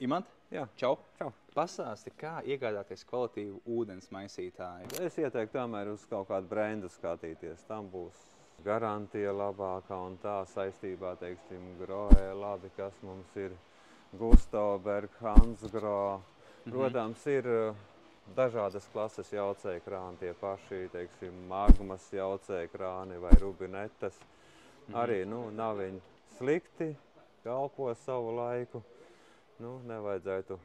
Imant? Jā. Čau. Čau. Pastāsti, kā iegādāties kvalitīvu ūdens maisītāju? Es ieteiktu tomēr uz kaut kādu brendu skatīties. Tam būs garantija labākā un tā saistībā, teiksim, Groē labi, kas mums ir Gustavberg, Hansgrohe. Protams, ir dažādas klases jaucēju krāni, tie paši, teiksim, Magmas jaucēju krāni vai Rubinetas. Arī, nav viņi slikti, kalpo savu laiku. Nevajadzētu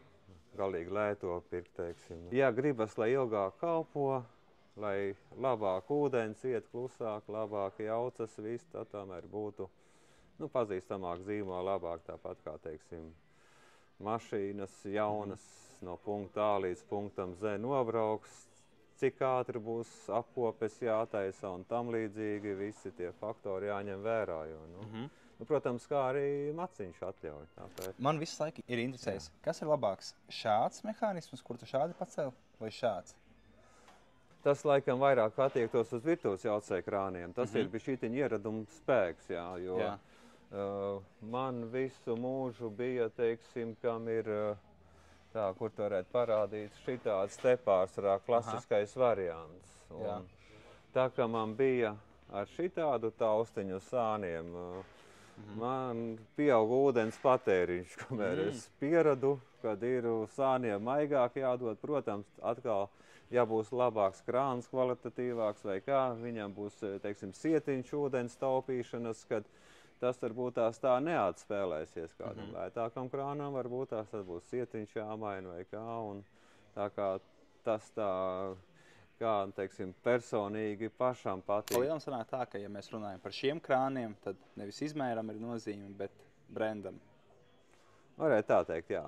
galīgi lēto pirkt, teiksim. Ja gribas, lai ilgāk kalpo, lai labāk ūdens iet klusāk, labāk jaucas viss, tad tomēr būtu, pazīstamāk zīmola, labāk tāpat kā, teiksim, mašīnas jaunas no punkta A līdz punktam Z nobrauks, cik ātri būs apkopes jātaisa un tam līdzīgi visi tie faktori jāņem vērā, jo, protams, kā arī maciņš atļauj. Tāpēc. Man visu laiku ir interesējis, kas ir labāks? Šāds mehānisms, kur tu šādi pacēli, vai šāds? Tas laikam vairāk attiektos uz virtuves jaucēju krāniem. Tas ir bišķītiņa ieraduma spēks, jo man visu mūžu bija, teiksim, kam ir tā, kur tu varētu parādīt, šitāds tepārsarā klasiskais variants. Un tā, ka man bija ar šitādu taustiņu sāniem, man pieauga ūdens patēriņš, kamēr es pieradu, kad ir sāniem maigāk jādod. Protams, atkal, ja būs labāks krāns, kvalitatīvāks vai kā, viņam būs, teiksim, sietiņš ūdens taupīšanas, kad tas varbūt tās tā neatspēlēsies kādam lētākam krānam, varbūt tās tad būs sietiņš jāmaina vai kā, un tā kā tas tā, kā, teiksim, personīgi pašam patīk. Palielam sanāk tā, ka, ja mēs runājam par šiem krāniem, tad nevis izmēram ir nozīme, bet brendam. Varētu tā teikt, jā.